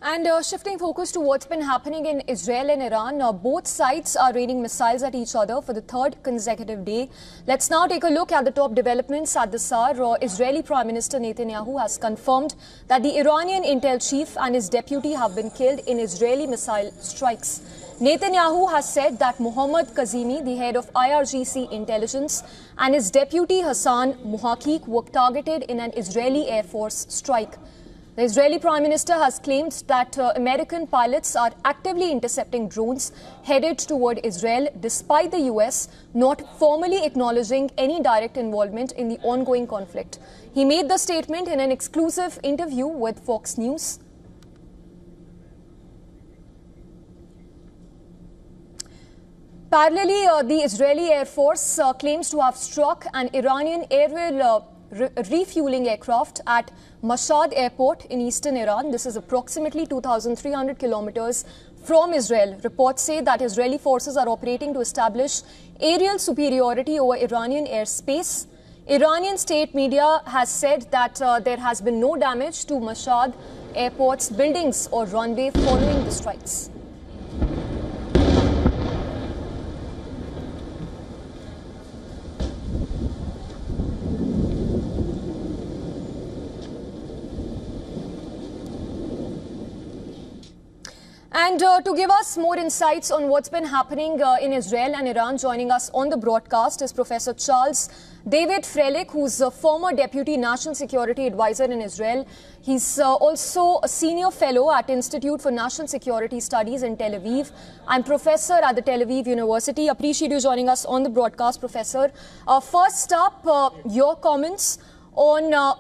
And shifting focus to what's been happening in Israel and Iran, both sides are raining missiles at each other for the third consecutive day. Let's now take a look at the top developments at this hour. Israeli Prime Minister Netanyahu has confirmed that the Iranian intel chief and his deputy have been killed in Israeli missile strikes. Netanyahu has said that Mohammad Kazemi, the head of IRGC intelligence, and his deputy Hassan Muhaqiq were targeted in an Israeli Air Force strike. The Israeli Prime Minister has claimed that American pilots are actively intercepting drones headed toward Israel, despite the US not formally acknowledging any direct involvement in the ongoing conflict. He made the statement in an exclusive interview with Fox News. Parallelly, the Israeli Air Force claims to have struck an Iranian aerial refueling aircraft at Mashhad Airport in eastern Iran. This is approximately 2,300 kilometers from Israel. Reports say that Israeli forces are operating to establish aerial superiority over Iranian airspace. Iranian state media has said that there has been no damage to Mashhad Airport's buildings or runway following the strikes. And to give us more insights on what's been happening in Israel and Iran, joining us on the broadcast is Professor Charles David Freilich, who's a former Deputy National Security Advisor in Israel. He's also a senior fellow at Institute for National Security Studies in Tel Aviv. I'm professor at the Tel Aviv University. Appreciate you joining us on the broadcast, Professor. First up, your comments on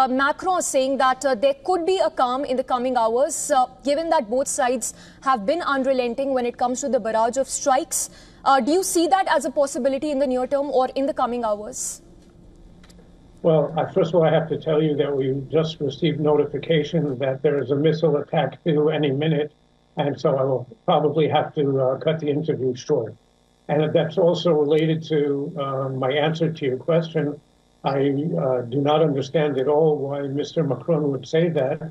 Macron saying that there could be a calm in the coming hours, given that both sides have been unrelenting when it comes to the barrage of strikes. Do you see that as a possibility in the near term or in the coming hours? Well, first of all, I have to tell you that we just received notification that there is a missile attack due any minute, and so I will probably have to cut the interview short. And that's also related to my answer to your question. I do not understand at all why Mr. Macron would say that.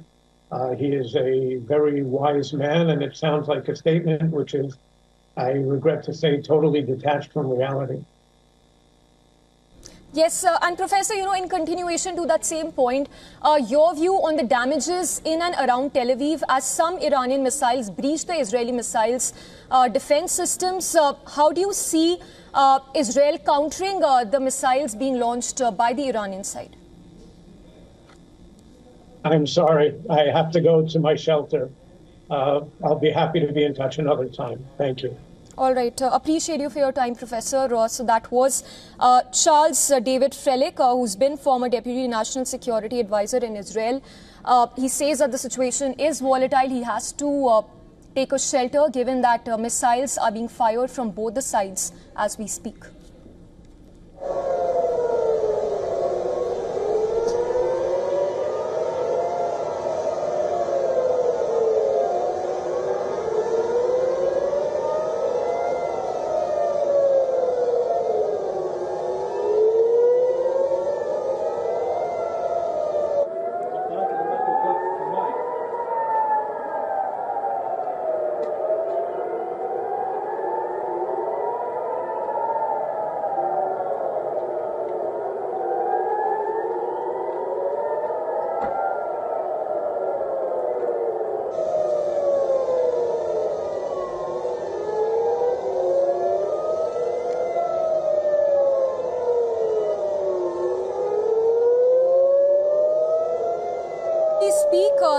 He is a very wise man, and it sounds like a statement which is, I regret to say, totally detached from reality. Yes, and Professor, in continuation to that same point, your view on the damages in and around Tel Aviv as some Iranian missiles breached the Israeli missiles defense systems. How do you see Israel countering the missiles being launched by the Iranian side? I'm sorry. I have to go to my shelter. I'll be happy to be in touch another time. Thank you. All right. Appreciate you for your time, Professor. So that was Charles David Freilich, who's been former Deputy National Security Advisor in Israel. He says that the situation is volatile. He has to take a shelter, given that missiles are being fired from both the sides as we speak.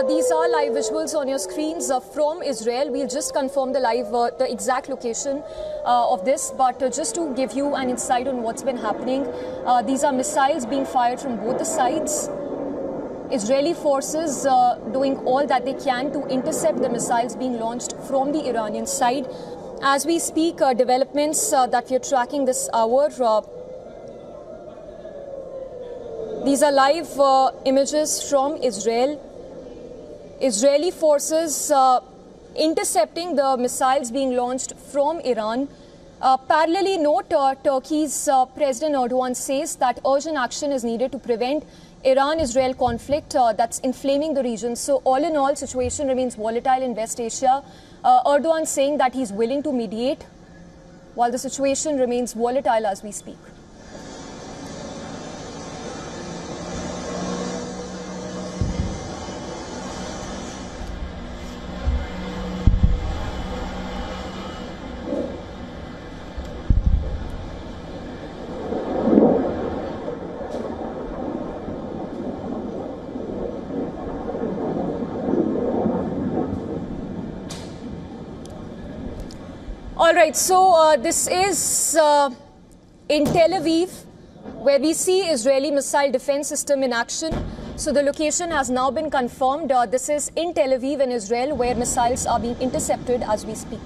These are live visuals on your screens from Israel. We'll just confirm the exact location of this, but just to give you an insight on what's been happening, these are missiles being fired from both the sides. Israeli forces doing all that they can to intercept the missiles being launched from the Iranian side. As we speak, developments that we are tracking this hour. These are live images from Israel. Israeli forces intercepting the missiles being launched from Iran. Parallelly, note Turkey's President Erdogan says that urgent action is needed to prevent Iran-Israel conflict that's inflaming the region. So all in all, situation remains volatile in West Asia. Erdogan saying that he's willing to mediate while the situation remains volatile as we speak. All right, so this is in Tel Aviv, where we see Israeli missile defense system in action. So the location has now been confirmed. This is in Tel Aviv in Israel, where missiles are being intercepted as we speak.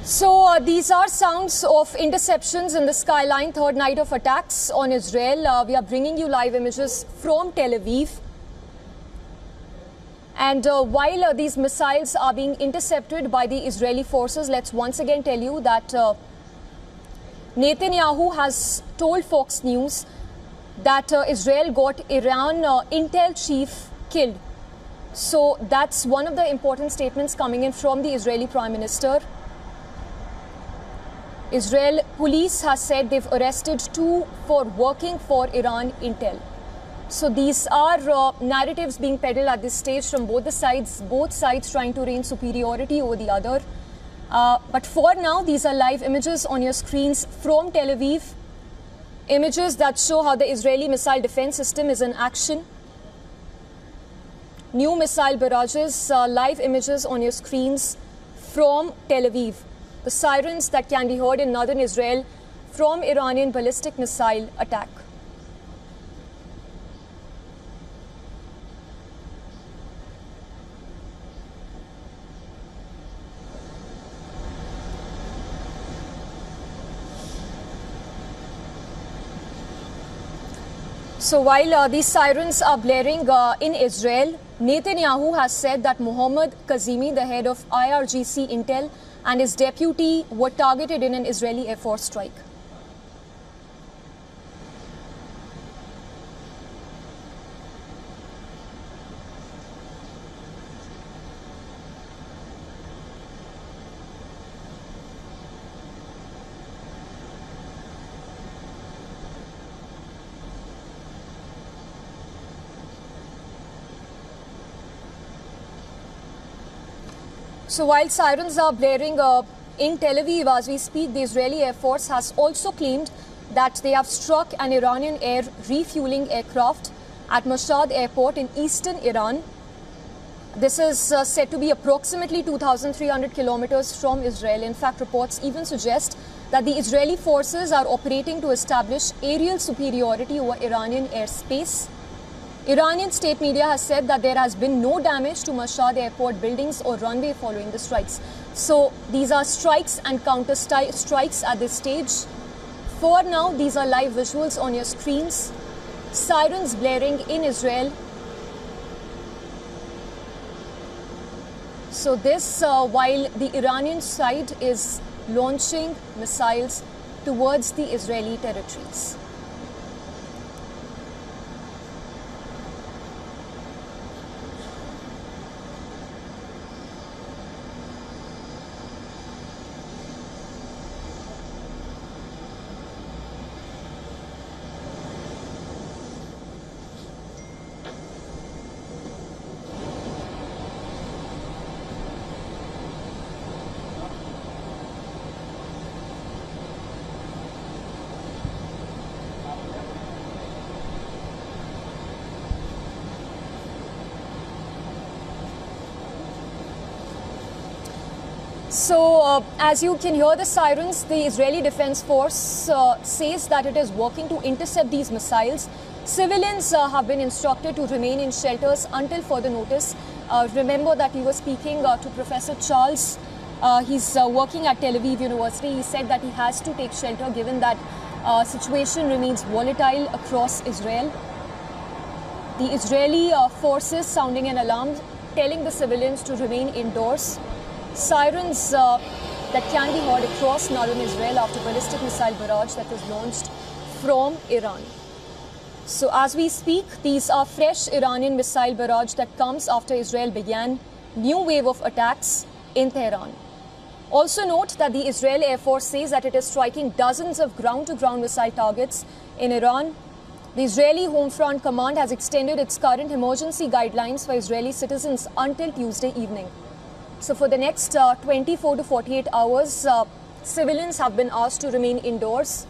So these are sounds of interceptions in the skyline, third night of attacks on Israel. We are bringing you live images from Tel Aviv. And while these missiles are being intercepted by the Israeli forces, let's once again tell you that Netanyahu has told Fox News that Israel got Iran intel chief killed. So that's one of the important statements coming in from the Israeli Prime Minister. Israel police has said they've arrested 2 for working for Iran intel. So these are narratives being peddled at this stage from both sides trying to reign superiority over the other. But for now, these are live images on your screens from Tel Aviv. Images that show how the Israeli missile defense system is in action. New missile barrages, live images on your screens from Tel Aviv. The sirens that can be heard in northern Israel from Iranian ballistic missile attack. So while these sirens are blaring in Israel, Netanyahu has said that Mohammad Kazemi, the head of IRGC Intel, and his deputy were targeted in an Israeli Air Force strike. So while sirens are blaring in Tel Aviv as we speak, the Israeli Air Force has also claimed that they have struck an Iranian air refueling aircraft at Mashhad Airport in eastern Iran. This is said to be approximately 2,300 kilometers from Israel. In fact, reports even suggest that the Israeli forces are operating to establish aerial superiority over Iranian airspace. Iranian state media has said that there has been no damage to Mashhad Airport buildings or runway following the strikes. So these are strikes and counter strikes at this stage. For now, these are live visuals on your screens. Sirens blaring in Israel. So this while the Iranian side is launching missiles towards the Israeli territories. So, as you can hear the sirens, the Israeli Defense Force says that it is working to intercept these missiles. Civilians have been instructed to remain in shelters until further notice. Remember that we were speaking to Professor Charles. He's working at Tel Aviv University. He said that he has to take shelter given that situation remains volatile across Israel. The Israeli forces sounding an alarm, telling the civilians to remain indoors. Sirens that can be heard across northern Israel after ballistic missile barrage that was launched from Iran. So as we speak, these are fresh Iranian missile barrage that comes after Israel began new wave of attacks in Tehran. Also note that the Israeli Air Force says that it is striking dozens of ground-to-ground missile targets in Iran. The Israeli Home Front Command has extended its current emergency guidelines for Israeli citizens until Tuesday evening. So for the next 24 to 48 hours, civilians have been asked to remain indoors.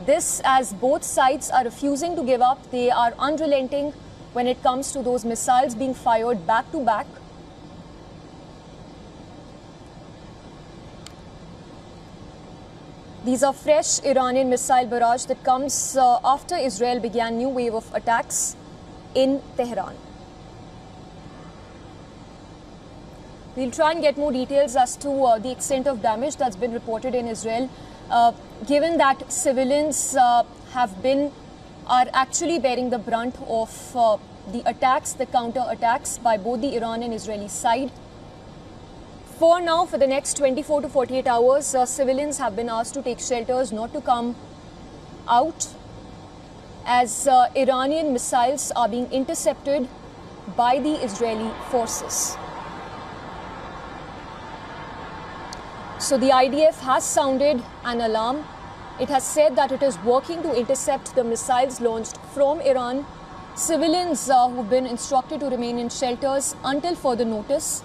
This as both sides are refusing to give up. They are unrelenting when it comes to those missiles being fired back to back. These are fresh Iranian missile barrage that comes after Israel began new wave of attacks in Tehran. We'll try and get more details as to the extent of damage that's been reported in Israel, given that civilians are actually bearing the brunt of the attacks, the counter-attacks by both the Iran and Israeli side. For now, for the next 24 to 48 hours, civilians have been asked to take shelters, not to come out, as Iranian missiles are being intercepted by the Israeli forces. So the IDF has sounded an alarm. It has said that it is working to intercept the missiles launched from Iran. Civilians who've been instructed to remain in shelters until further notice.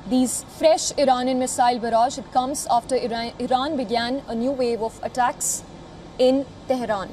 These fresh Iranian missile barrage, it comes after Iran began a new wave of attacks in Tehran.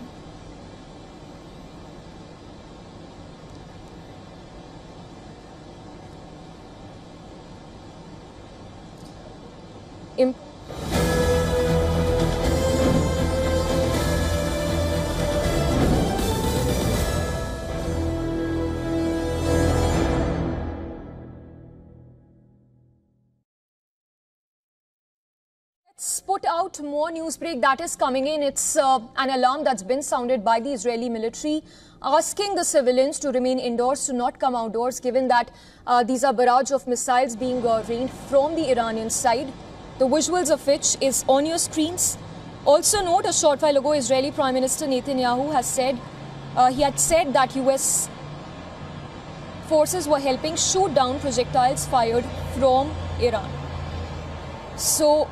Let's put out more news break that is coming in. It's an alarm that's been sounded by the Israeli military, asking the civilians to remain indoors, to not come outdoors, given that these are barrage of missiles being rained from the Iranian side. The visuals of which is on your screens. Also note, a short while ago, Israeli Prime Minister Netanyahu has said, that US forces were helping shoot down projectiles fired from Iran. So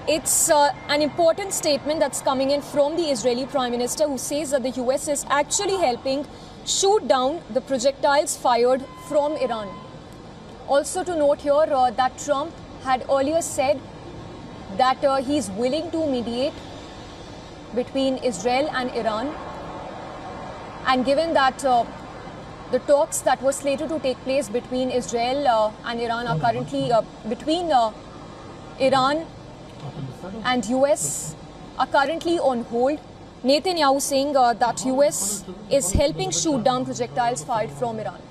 it's an important statement that's coming in from the Israeli Prime Minister, who says that the US is actually helping shoot down the projectiles fired from Iran. Also to note here that Trump had earlier said that he's willing to mediate between Israel and Iran. And given that the talks that were slated to take place between Israel and Iran are currently between Iran and US are currently on hold, Netanyahu saying that US is helping shoot down projectiles fired from Iran.